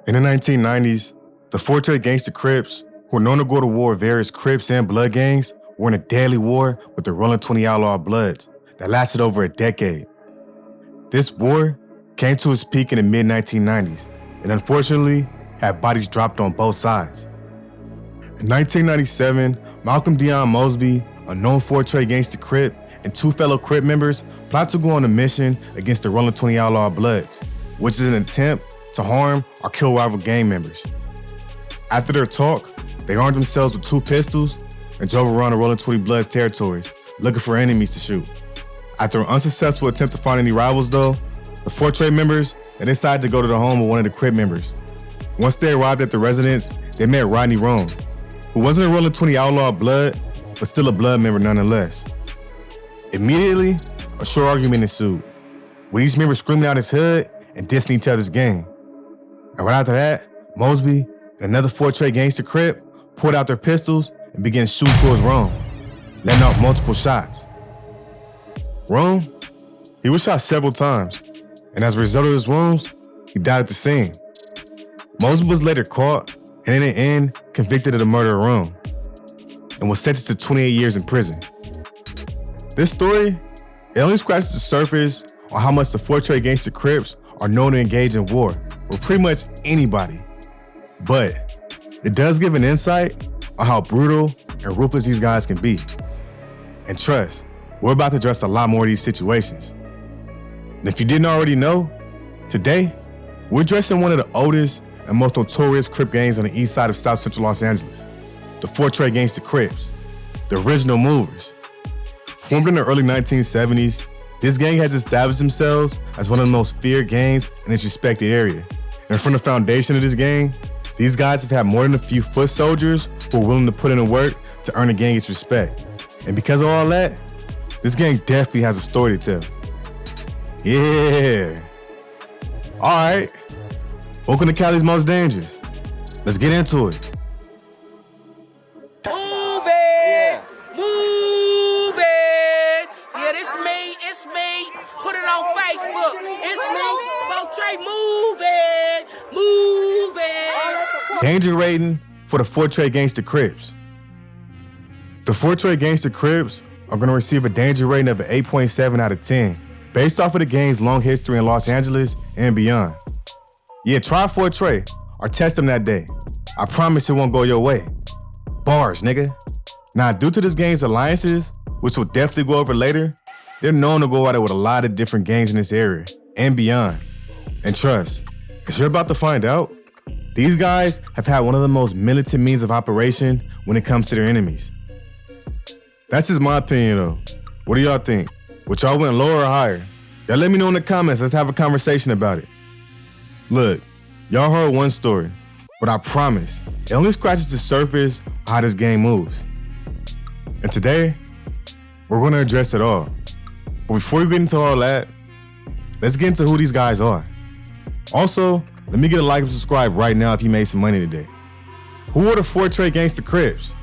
In the 1990s, the Fortray Gangster Crips, who were known to go to war with various Crips and Blood gangs, were in a deadly war with the Rollin 20 Outlaw Bloods that lasted over a decade. This war came to its peak in the mid-1990s and unfortunately had bodies dropped on both sides. In 1997, Malcolm Dion Mosby, a known Fortray Gangster Crip, and two fellow Crip members plot to go on a mission against the Rollin 20 Outlaw Bloods, which is an attempt to harm or kill rival gang members. After their talk, they armed themselves with two pistols and drove around the Rollin 20 Bloods territories, looking for enemies to shoot. After an unsuccessful attempt to find any rivals though, the Fortray members they decided to go to the home of one of the Crip members. Once they arrived at the residence, they met Rodney Rome, who wasn't a Rollin 20 Outlaw Blood, but still a Blood member nonetheless. Immediately, a short argument ensued, with each member screaming out his hood and dissing each other's gang. And right after that, Mosby and another Fortray Gangster Crip pulled out their pistols and began shooting towards Rome, letting off multiple shots. Rome, he was shot several times, and as a result of his wounds, he died at the scene. Mosby was later caught and in the end convicted of the murder of Rome and was sentenced to 28 years in prison. This story, it only scratches the surface on how much the Fortray Gangster Crips are known to engage in war with pretty much anybody. But it does give an insight on how brutal and ruthless these guys can be. And trust, we're about to address a lot more of these situations. And if you didn't already know, today, we're addressing one of the oldest and most notorious Crip gangs on the east side of South Central Los Angeles, the Fortray Gangster Crips, the original movers. Formed in the early 1970s, this gang has established themselves as one of the most feared gangs in its respected area. And from the foundation of this gang, these guys have had more than a few foot soldiers who are willing to put in the work to earn the gang its respect. And because of all that, this gang definitely has a story to tell. Yeah. All right. Welcome to Cali's Most Dangerous. Let's get into it. Move it! Move it! Yeah, it's me. Put it on Facebook. It's me. Fortray, move it! Danger rating for the Fortray Gangster Crips. The Fortray Gangster Crips are going to receive a danger rating of an 8.7 out of 10, based off of the gang's long history in Los Angeles and beyond. Yeah, try Fortray or test them that day. I promise it won't go your way. Bars, nigga. Now, due to this gang's alliances, which we'll definitely go over later, they're known to go at it with a lot of different gangs in this area and beyond. And trust, as you're about to find out, these guys have had one of the most militant means of operation when it comes to their enemies. That's just my opinion though. What do y'all think? Would y'all went lower or higher? Y'all let me know in the comments. Let's have a conversation about it. Look, y'all heard one story, but I promise, it only scratches the surface of how this game moves. And today, we're gonna address it all. But before we get into all that, let's get into who these guys are. Also, let me get a like and subscribe right now if you made some money today. Who are the Fortray Gangster Crips?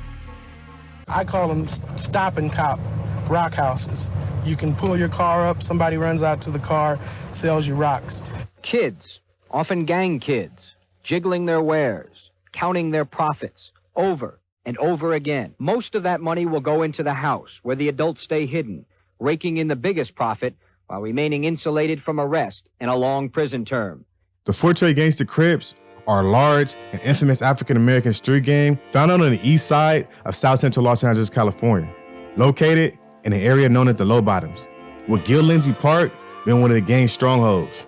I call them stop and cop rock houses. You can pull your car up, somebody runs out to the car, sells you rocks. Kids, often gang kids, jiggling their wares, counting their profits over and over again. Most of that money will go into the house where the adults stay hidden, raking in the biggest profit while remaining insulated from arrest and a long prison term. The Fortray Gangster Crips are a large and infamous African-American street gang found on the east side of South Central Los Angeles, California, located in an area known as the Low Bottoms, with Gil Lindsay Park being one of the gang's strongholds.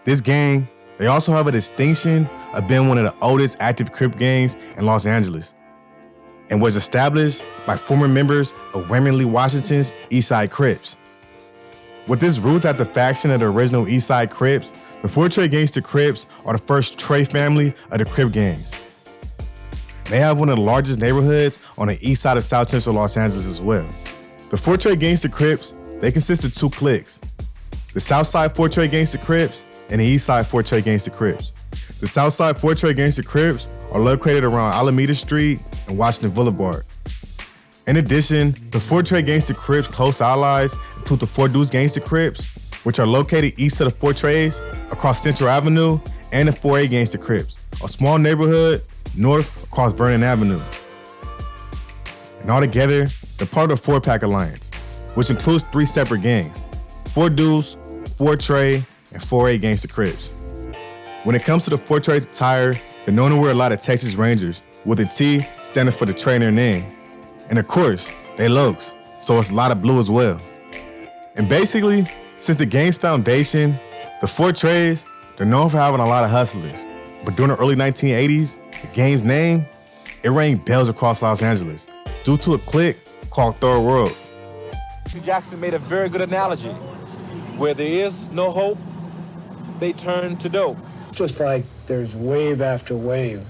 This gang, they also have a distinction of being one of the oldest active Crip gangs in Los Angeles and was established by former members of Wemmerly Washington's Eastside Crips. With this root as a faction of the original Eastside Crips, the Fortray Gangster Crips are the first Trey family of the Crip gangs. They have one of the largest neighborhoods on the east side of South Central Los Angeles as well. The Fortray Gangster Crips, they consist of two cliques: the Southside Fortray Gangster Crips and the Eastside Fortray Gangster Crips. The Southside Fortray Gangster Crips are located around Alameda Street and Washington Boulevard. In addition, the Fortray Gangster Crips' close allies include the Four Deuce Gangster Crips, which are located east of the Fortrays across Central Avenue, and the 4A Gangster Crips, a small neighborhood north across Vernon Avenue. And altogether, they're part of the 4-Pack Alliance, which includes 3 separate gangs: 4 Deuce, 4 Trey, and 4A Gangster Crips. When it comes to the 4 Trey's attire, they're known to wear a lot of Texas Rangers, with a T standing for the Trey in their name. And of course, they Lokes, so it's a lot of blue as well. And basically, since the gang's foundation, the 4 Treys, they're known for having a lot of hustlers. But during the early 1980s, the gang's name, it rang bells across Los Angeles due to a clique called Third World. Jackson made a very good analogy. Where there is no hope, they turn to dope. Just like there's wave after wave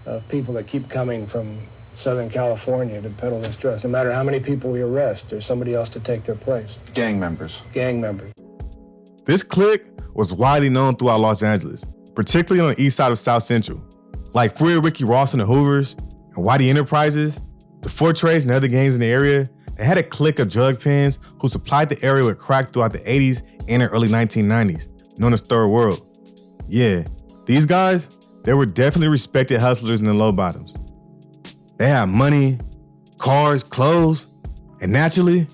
of people that keep coming from Southern California to peddle this drug. No matter how many people we arrest, there's somebody else to take their place. Gang members. Gang members. This clique was widely known throughout Los Angeles, particularly on the east side of South Central. Like Freeway Ricky Ross and the Hoovers and Whitey Enterprises, the 4 Treys and other gangs in the area, they had a clique of drug pens who supplied the area with crack throughout the 80s and the early 1990s, known as Third World. Yeah, these guys, they were definitely respected hustlers in the low bottoms. They had money, cars, clothes, and naturally,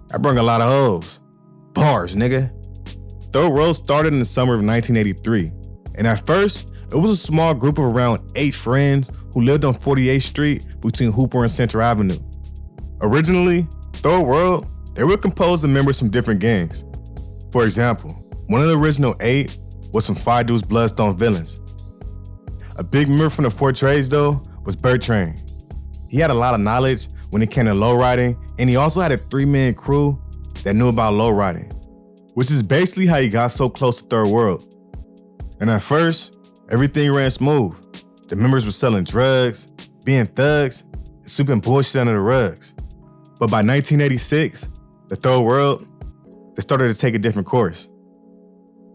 that brought a lot of hoes. Bars, nigga. Third World started in the summer of 1983, and at first, it was a small group of around 8 friends who lived on 48th Street between Hooper and Central Avenue. Originally, Third World, they were composed of members from different gangs. For example, one of the original 8 was from 5 Deuce Bloodstone Villains. A big member from the 4 Treys, though, was Bertrand. He had a lot of knowledge when it came to lowriding, and he also had a 3-man crew that knew about lowriding, which is basically how he got so close to Third World. And at first, everything ran smooth. The members were selling drugs, being thugs, and sweeping bullshit under the rugs. But by 1986, the Third World, they started to take a different course.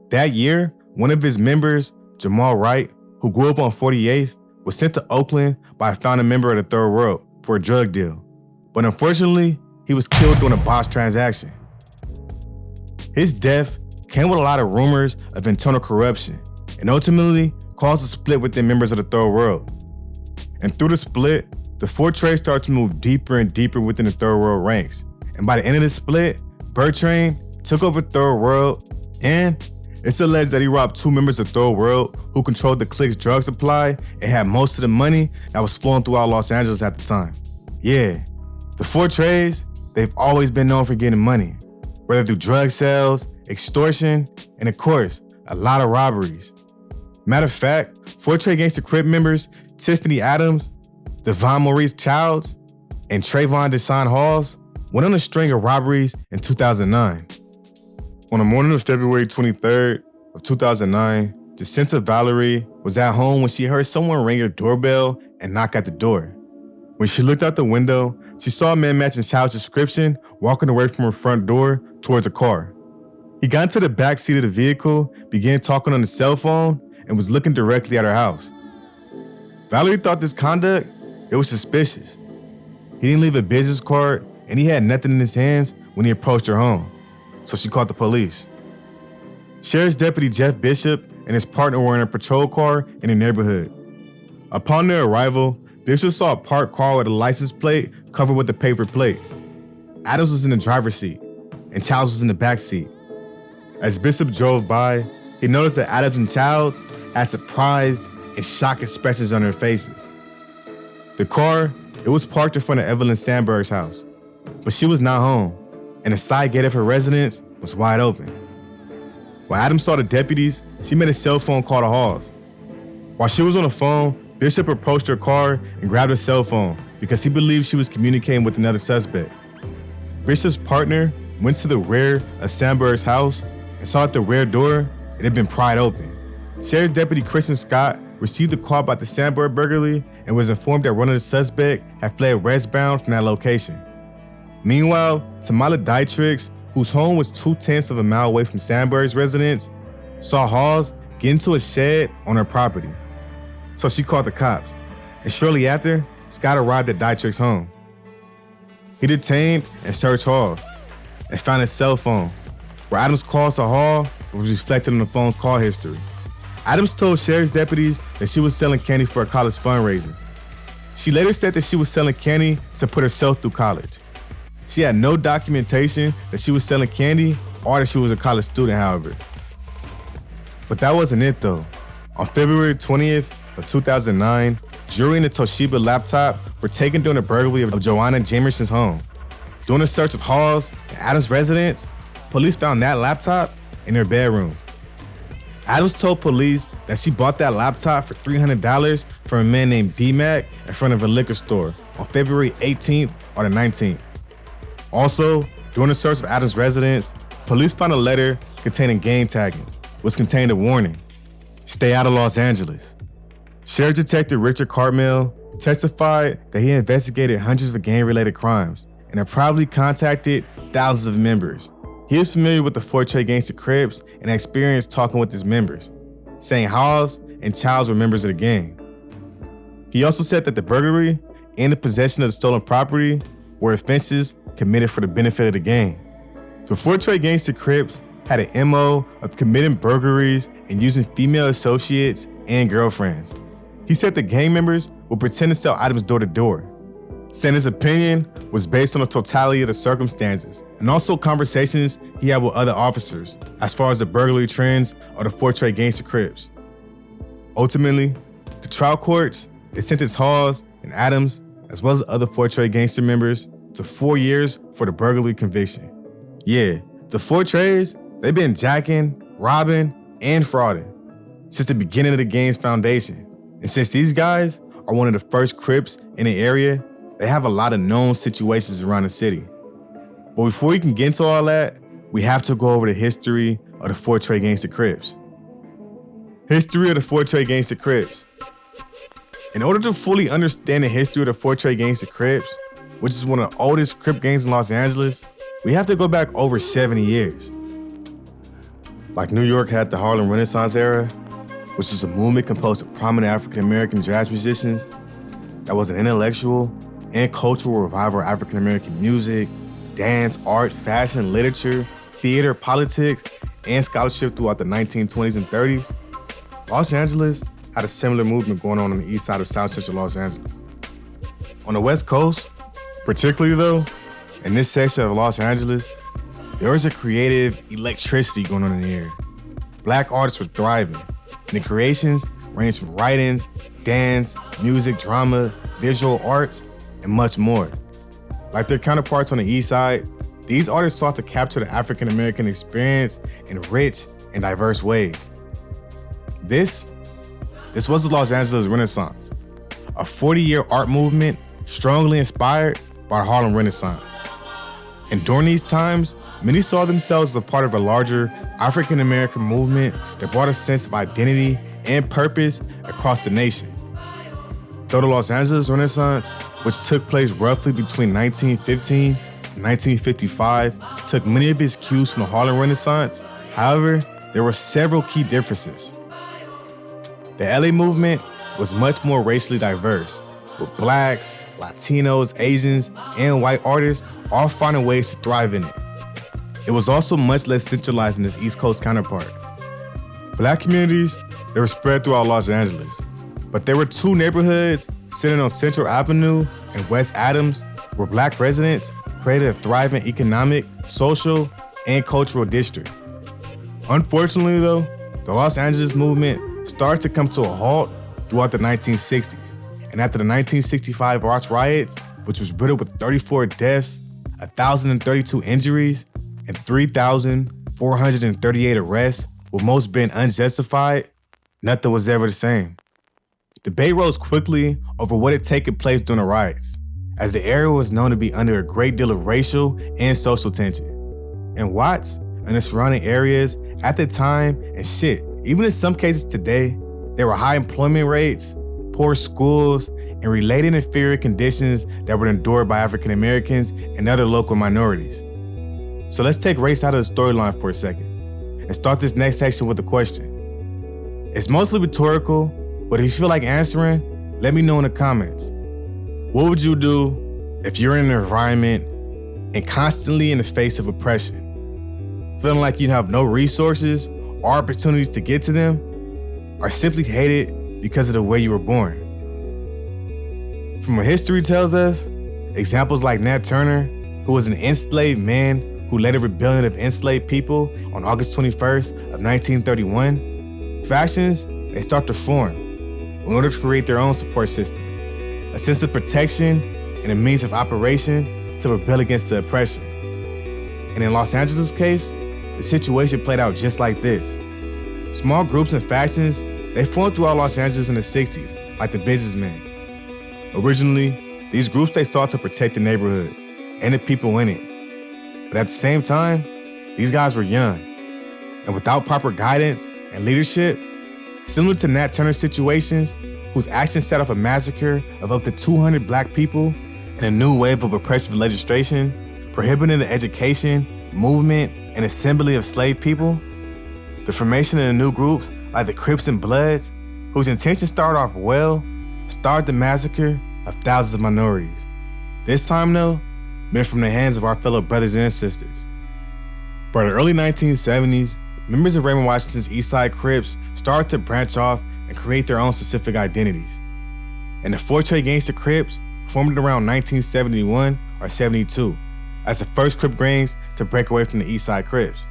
That year, one of his members, Jamal Wright, who grew up on 48th, was sent to Oakland by a founding member of the Third World for a drug deal. But unfortunately, he was killed during a botched transaction. His death came with a lot of rumors of internal corruption and ultimately caused a split within members of the Third World. And through the split, the 4 Treys started to move deeper and deeper within the Third World ranks. And by the end of the split, Bertrand took over Third World, and it's alleged that he robbed 2 members of Third World who controlled the clique's drug supply and had most of the money that was flowing throughout Los Angeles at the time. Yeah, the 4 Treys, they've always been known for getting money, whether through drug sales, extortion, and of course, a lot of robberies. Matter of fact, 4 Trey Gangster Crip members, Tiffany Adams, Devon Maurice Childs, and Trayvon Deshaun Halls went on a string of robberies in 2009. On the morning of February 23rd of 2009, Jacinta Valerie was at home when she heard someone ring her doorbell and knock at the door. When she looked out the window, she saw a man matching Child's description walking away from her front door towards a car. He got into the back seat of the vehicle, began talking on the cell phone, and was looking directly at her house. Valerie thought this conduct, it was suspicious. He didn't leave a business card, and he had nothing in his hands when he approached her home, so she called the police. Sheriff's Deputy Jeff Bishop and his partner were in a patrol car in the neighborhood. Upon their arrival, Bishop saw a parked car with a license plate covered with a paper plate. Adams was in the driver's seat, and Childs was in the back seat. As Bishop drove by, he noticed that Adams and Childs had surprised and shocked expressions on their faces. The car, it was parked in front of Evelyn Sandberg's house, but she was not home, and the side gate of her residence was wide open. When Adams saw the deputies, she made a cell phone call to Halls. While she was on the phone, Bishop approached her car and grabbed her cell phone because he believed she was communicating with another suspect. Bishop's partner went to the rear of Sandberg's house and saw that the rear door, it had been pried open. Sheriff Deputy Kristen Scott received a call about the Sandberg burglary and was informed that one of the suspects had fled westbound from that location. Meanwhile, Tamala Dietrich, whose home was 2/10 of a mile away from Sandberg's residence, saw Halls get into a shed on her property. So she called the cops, and shortly after, Scott arrived at Dietrich's home. He detained and searched Hall and found his cell phone, where Adams' calls to Hall was reflected on the phone's call history. Adams told sheriff's deputies that she was selling candy for a college fundraiser. She later said that she was selling candy to put herself through college. She had no documentation that she was selling candy or that she was a college student, however. But that wasn't it though. On February 20th of 2009, jewelry and a Toshiba laptop were taken during a burglary of Joanna Jamerson's home. During a search of Hall's and Adams' residence, police found that laptop in her bedroom. Adams told police that she bought that laptop for $300 from a man named D-Mac in front of a liquor store on February 18th or the 19th. Also, during the search of Adams' residence, police found a letter containing gang taggings, which contained a warning: stay out of Los Angeles. Sheriff Detective Richard Cartmel testified that he investigated hundreds of gang-related crimes and had probably contacted thousands of members. He is familiar with the Forte Gangster Crips and experienced talking with his members, saying Hawes and Childs were members of the gang. He also said that the burglary and the possession of the stolen property were offenses committed for the benefit of the gang. The Forte Gangster Crips had an MO of committing burglaries and using female associates and girlfriends. He said the gang members would pretend to sell items door to door, saying his opinion was based on the totality of the circumstances and also conversations he had with other officers as far as the burglary trends of the Forte Gangster Crips. Ultimately, the trial courts, they sentenced Hawes and Adams, as well as other Forte Gangster members, to 4 years for the burglary conviction. Yeah, the Fortes, they've been jacking, robbing, and frauding since the beginning of the gang's foundation. And since these guys are one of the first Crips in the area, they have a lot of known situations around the city. But before we can get into all that, we have to go over the history of the Forte Gangster Crips. History of the Forte Gangster Crips. In order to fully understand the history of the Forte Gangster Crips, which is one of the oldest Crip gangs in Los Angeles, we have to go back over 70 years. Like New York had the Harlem Renaissance era, which was a movement composed of prominent African-American jazz musicians that was an intellectual and cultural revival of African-American music, dance, art, fashion, literature, theater, politics, and scholarship throughout the 1920s and 30s. Los Angeles had a similar movement going on the east side of South Central Los Angeles. On the West Coast, particularly though, in this section of Los Angeles, there was a creative electricity going on in the air. Black artists were thriving, and the creations ranged from write-ins, dance, music, drama, visual arts, and much more. Like their counterparts on the east side, these artists sought to capture the African-American experience in rich and diverse ways. This was the Los Angeles Renaissance, a 40-year art movement strongly inspired by the Harlem Renaissance. And during these times, many saw themselves as a part of a larger African-American movement that brought a sense of identity and purpose across the nation. Though the Los Angeles Renaissance, which took place roughly between 1915 and 1955, took many of its cues from the Harlem Renaissance, however, there were several key differences. The LA movement was much more racially diverse, with blacks, Latinos, Asians, and white artists all finding ways to thrive in it. It was also much less centralized in its East Coast counterpart. Black communities, they were spread throughout Los Angeles, but there were two neighborhoods sitting on Central Avenue and West Adams where black residents created a thriving economic, social, and cultural district. Unfortunately though, the Los Angeles movement started to come to a halt throughout the 1960s, and after the 1965 Watts riots, which was riddled with 34 deaths, 1,032 injuries, and 3,438 arrests, with most being unjustified, nothing was ever the same. Debate rose quickly over what had taken place during the riots, as the area was known to be under a great deal of racial and social tension. And Watts and the surrounding areas at the time, and even in some cases today, there were high employment rates, poor schools, and related inferior conditions that were endured by African Americans and other local minorities. So let's take race out of the storyline for a second and start this next section with a question. It's mostly rhetorical, but if you feel like answering, let me know in the comments. What would you do if you're in an environment and constantly in the face of oppression, feeling like you have no resources or opportunities to get to them? are simply hated because of the way you were born. From what history tells us, examples like Nat Turner, who was an enslaved man who led a rebellion of enslaved people on August 21st of 1931, factions, they start to form in order to create their own support system, a sense of protection and a means of operation to rebel against the oppression. And in Los Angeles' case, the situation played out just like this. Small groups and factions, they formed throughout Los Angeles in the 60s, like the Businessmen. Originally, these groups, they sought to protect the neighborhood and the people in it. But at the same time, these guys were young. And without proper guidance and leadership, similar to Nat Turner's situations, whose actions set off a massacre of up to 200 black people and a new wave of oppressive legislation prohibiting the education, movement, and assembly of slave people, the formation of the new groups like the Crips and Bloods, whose intentions started off well, started the massacre of thousands of minorities. This time though, meant from the hands of our fellow brothers and sisters. By the early 1970s, members of Raymond Washington's Eastside Crips started to branch off and create their own specific identities. And the Forte Gangster Crips formed around 1971 or 72 as the first Crip gangs to break away from the Eastside Crips.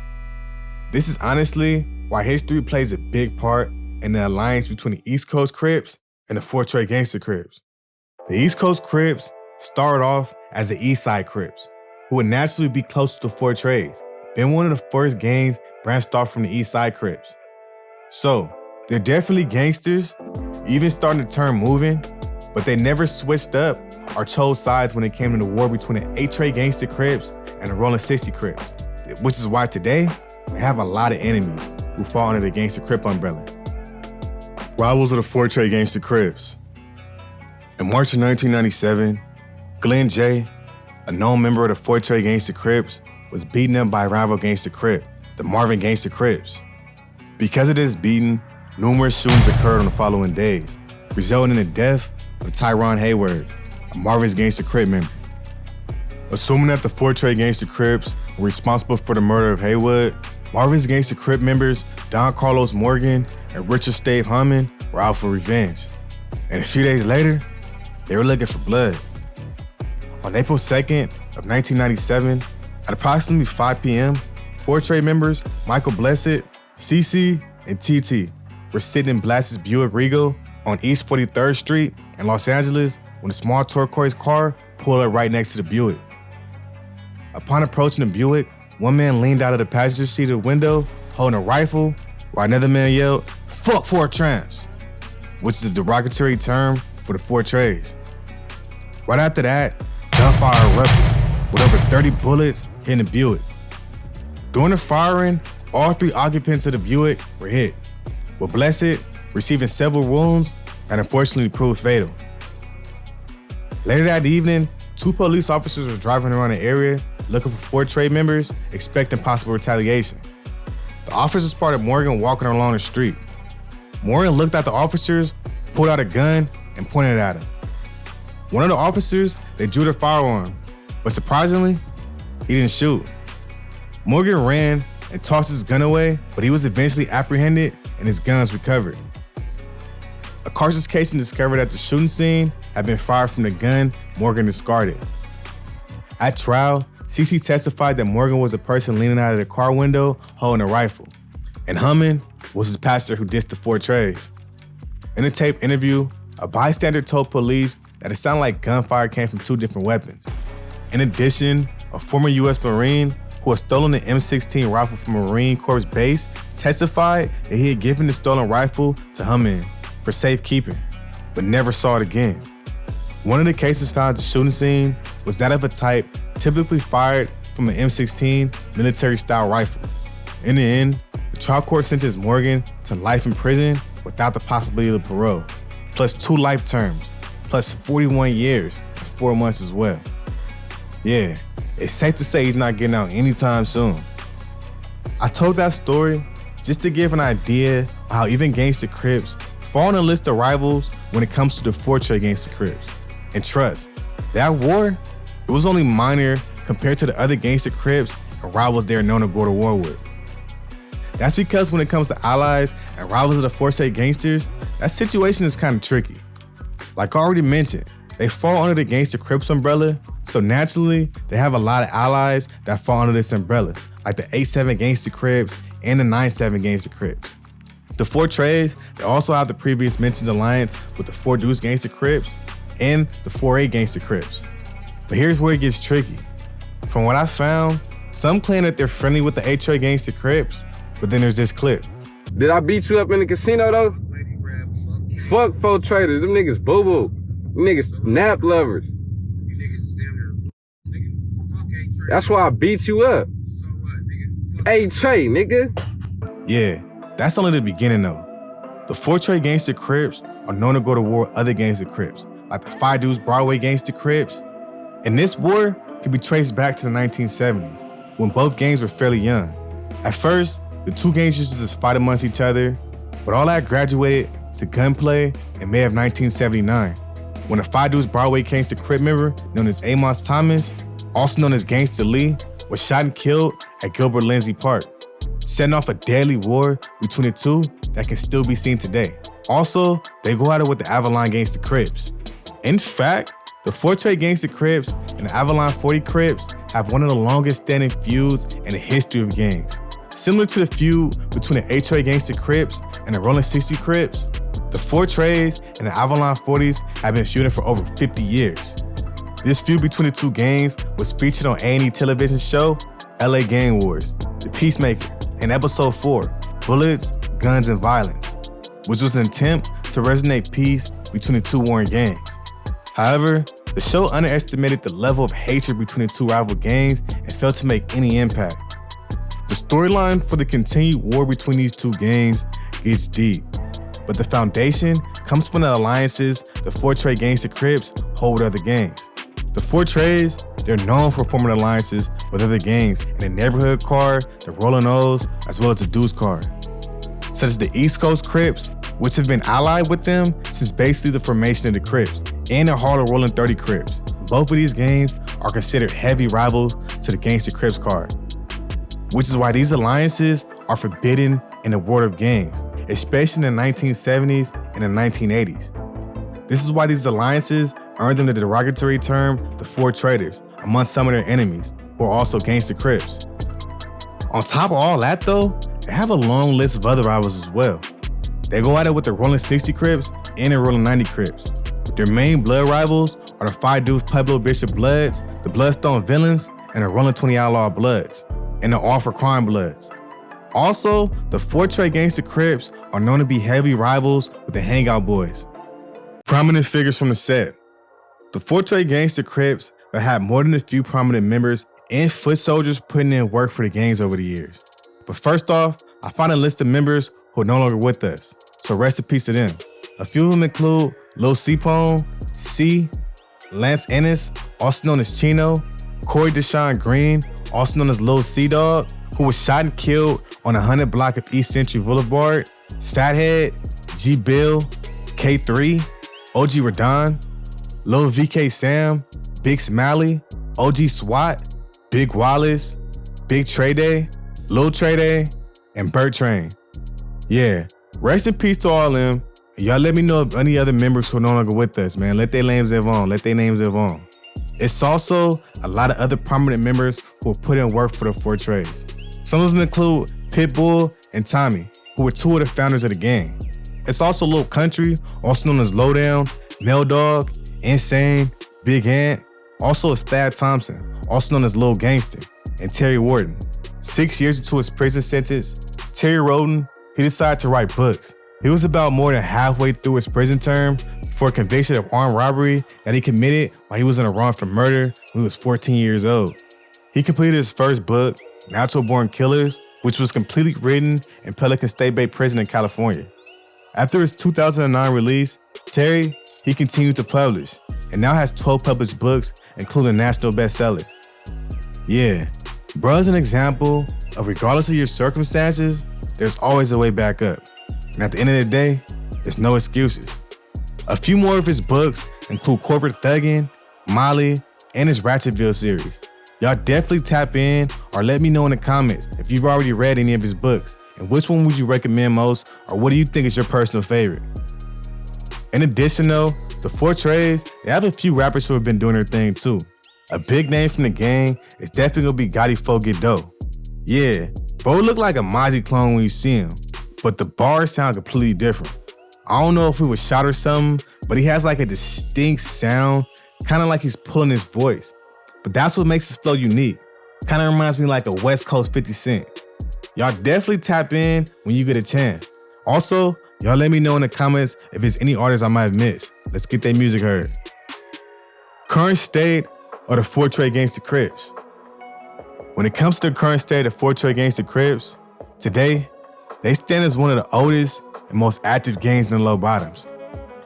This is honestly why history plays a big part in the alliance between the East Coast Crips and the Forte Gangster Crips. The East Coast Crips started off as the Eastside Crips, who would naturally be close to the Fortes, then one of the first gangs branched off from the Eastside Crips. So, they're definitely gangsters, even starting to turn moving, but they never switched up or chose sides when it came to the war between the 8-Tray Gangster Crips and the Rollin 60 Crips, which is why today, they have a lot of enemies who fall under the Gangster Crip umbrella. Rivals of the Forte Gangster Crips. In March of 1997, Glenn J., a known member of the Forte Gangster Crips, was beaten up by a rival gangster Crip, the Marvin Gangster Crips. Because of this beating, numerous shootings occurred on the following days, resulting in the death of Tyrone Hayward, a Marvin's Gangster Crip member. Assuming that the Forte Gangster Crips were responsible for the murder of Haywood, Marvin's Gangster Crip members Don Carlos Morgan and Richard Stave Hammond were out for revenge. And a few days later, they were looking for blood. On April 2nd of 1997, at approximately 5 p.m., Forte members Michael Blessed, CC, and TT were sitting in Blass's Buick Regal on East 43rd Street in Los Angeles when a small turquoise car pulled up right next to the Buick. Upon approaching the Buick, one man leaned out of the passenger seat of the window holding a rifle, while another man yelled, "Fuck Fort Tramps," which is a derogatory term for the Fortes. Right after that, gunfire erupted, with over 30 bullets hitting the Buick. During the firing, all 3 occupants of the Buick were hit, with Blessed receiving several wounds that unfortunately proved fatal. Later that evening, 2 police officers were driving around the area looking for Forte members, expecting possible retaliation. The officers spotted Morgan walking along the street. Morgan looked at the officers, pulled out a gun, and pointed at him. One of the officers, they drew their firearm, but surprisingly, he didn't shoot. Morgan ran and tossed his gun away, but he was eventually apprehended and his gun was recovered. A cartridge casing discovered at the shooting scene had been fired from the gun Morgan discarded. At trial, CC testified that Morgan was the person leaning out of the car window holding a rifle, and Hammond was his passenger who dissed the Fortes. In a tape interview, a bystander told police that it sounded like gunfire came from 2 different weapons. In addition, a former U.S. Marine who had stolen an M16 rifle from a Marine Corps base testified that he had given the stolen rifle to Hammond for safekeeping, but never saw it again. One of the cases found at the shooting scene was that of a type typically fired from an M16 military-style rifle. In the end, the trial court sentenced Morgan to life in prison without the possibility of parole, plus 2 life terms, plus 41 years and 4 months as well. Yeah, it's safe to say he's not getting out anytime soon. I told that story just to give an idea of how even Gangster Crips fall on the list of rivals when it comes to the Forte Gangster Crips. And trust, that war, it was only minor compared to the other Gangster Crips and rivals they're known to go to war with. That's because when it comes to allies and rivals of the Forte gangsters, that situation is kind of tricky. Like I already mentioned, they fall under the Gangster Crips umbrella, so naturally, they have a lot of allies that fall under this umbrella, like the 8-7 Gangster Crips and the 9-7 Gangster Crips. The Fortres, they also have the previous mentioned alliance with the 4 Deuce Gangster Crips and the 4A Gangster Crips. But here's where it gets tricky. From what I found, some claim that they're friendly with the HOA Gangster Crips, but then there's this clip. Did I beat you up in the casino though? Fuck 4 traders, them niggas boo-boo. Them niggas nap lovers. That's why I beat you up. Hey Trey, nigga. Yeah, that's only the beginning though. The Forte Gangster Crips are known to go to war with other Gangster Crips, like the 5 Deuce Broadway Gangster Crips. And this war can be traced back to the 1970s, when both gangs were fairly young. At first, the two gangsters just fight amongst each other, but all that graduated to gunplay in May of 1979, when a 5 Deuce Broadway Gangster Crip member known as Amos Thomas, also known as Gangster Lee, was shot and killed at Gilbert Lindsay Park, setting off a deadly war between the two that can still be seen today. Also, they go at it with the Avalon Gangster Crips. In fact, the Forte Gangster Crips and the Avalon 40 Crips have one of the longest standing feuds in the history of gangs. Similar to the feud between the HOA Gangster Crips and the Rollin 60 Crips, the Fortres and the Avalon 40s have been feuding for over 50 years. This feud between the two gangs was featured on A&E television show LA Gang Wars, The Peacemaker, in episode 4, Bullets, Guns, and Violence, which was an attempt to resonate peace between the two warring gangs. However, the show underestimated the level of hatred between the two rival gangs and failed to make any impact. The storyline for the continued war between these two gangs gets deep, but the foundation comes from the alliances the Forte Gangster Crips hold with other gangs. The Fortres, they're known for forming alliances with other gangs in the neighborhood car, the Rollin O's, as well as the Deuce car, such as the East Coast Crips, which have been allied with them since basically the formation of the Crips, and the Harlem Rollin 30 Crips. Both of these gangs are considered heavy rivals to the Gangster Crips card, which is why these alliances are forbidden in the world of gangs, especially in the 1970s and the 1980s. This is why these alliances earned them the derogatory term, the 4 Traitors, among some of their enemies, who are also Gangster Crips. On top of all that though, they have a long list of other rivals as well. They go at it with the Rollin 60 Crips and the Rollin 90 Crips. Their main blood rivals are the 5 Deuce Pueblo Bishop Bloods, the Bloodstone Villains, and the Rollin 20 Outlaw Bloods, and the All for Crime Bloods. Also, the Forte Gangster Crips are known to be heavy rivals with the Hangout Boys. Prominent figures from the set. The Forte Gangster Crips have had more than a few prominent members and foot soldiers putting in work for the gangs over the years. But first off, I found a list of members who are no longer with us, so rest in peace to them. A few of them include Lil C-Pone, C, Lance Ennis, also known as Chino, Corey Deshaun Green, also known as Lil C-Dog, who was shot and killed on the 100 block of East Century Boulevard, Fathead, G-Bill, K3, OG Radon, Lil VK Sam, Big Smiley, OG SWAT, Big Wallace, Big Trey Day, Lil Trey Day, and Burt Train. Yeah, rest in peace to all of them. Y'all let me know of any other members who are no longer with us, man. Let their names live on. Let their names live on. It's also a lot of other prominent members who have put in work for the Fortres. Some of them include Pitbull and Tommy, who were 2 of the founders of the gang. It's also Lil Country, also known as Lowdown, Mel Dog, Insane, Big Ant, also is Thad Thompson, also known as Lil Gangster, and Terry Warden. 6 years into his prison sentence, Terry Roden, he decided to write books. He was about more than halfway through his prison term for a conviction of armed robbery that he committed while he was on a run for murder when he was 14 years old. He completed his first book, Natural Born Killers, which was completely written in Pelican State Bay Prison in California. After his 2009 release, Terry, he continued to publish and now has 12 published books, including a national bestseller. Yeah, bruh's an example of regardless of your circumstances, there's always a way back up. And at the end of the day, there's no excuses. A few more of his books include Corporate Thuggin', Molly, and his Ratchetville series. Y'all definitely tap in or let me know in the comments if you've already read any of his books, And which one would you recommend most, or what do you think is your personal favorite? In addition though, the Fortrays, they have a few rappers who have been doing their thing too. A big name from the gang is definitely gonna be Gotti Fo Get Dough. Yeah, bro look like a Mozzie clone when you see him, but the bars sound completely different. I don't know if he was shot or something, but he has like a distinct sound, kind of like he's pulling his voice. But that's what makes his flow unique. Kind of reminds me like a West Coast 50 Cent. Y'all definitely tap in when you get a chance. Also, y'all let me know in the comments if there's any artists I might have missed. Let's get their music heard. Current state or the Fortray Gangster Crips? When it comes to the current state of Fortray Gangster Crips, today, they stand as one of the oldest and most active gangs in the low bottoms.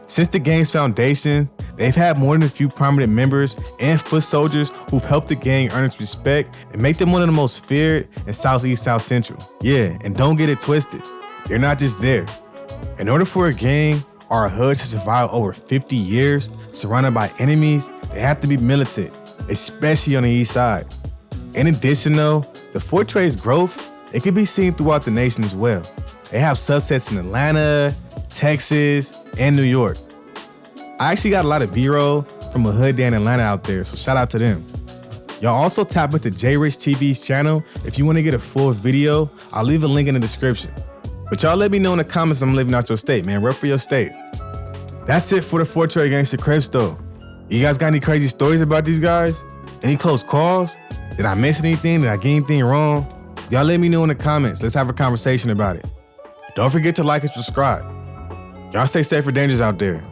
Since the gang's foundation, they've had more than a few prominent members and foot soldiers who've helped the gang earn its respect and make them one of the most feared in Southeast South Central. Yeah, and don't get it twisted, they're not just there. In order for a gang or a hood to survive over 50 years surrounded by enemies, they have to be militant, especially on the east side. In addition though, the Fortray's growth, it can be seen throughout the nation as well. They have subsets in Atlanta, Texas, and New York. I actually got a lot of B-roll from a hood day in Atlanta out there, so shout out to them. Y'all also tap into J Rich TV's channel. If you want to get a full video, I'll leave a link in the description. But y'all let me know in the comments I'm living out your state, man. Rep for your state. That's it for the Fortray Gangster Crips though. You guys got any crazy stories about these guys? Any close calls? Did I miss anything? Did I get anything wrong? Y'all let me know in the comments. Let's have a conversation about it. Don't forget to like and subscribe. Y'all stay safe or dangerous out there.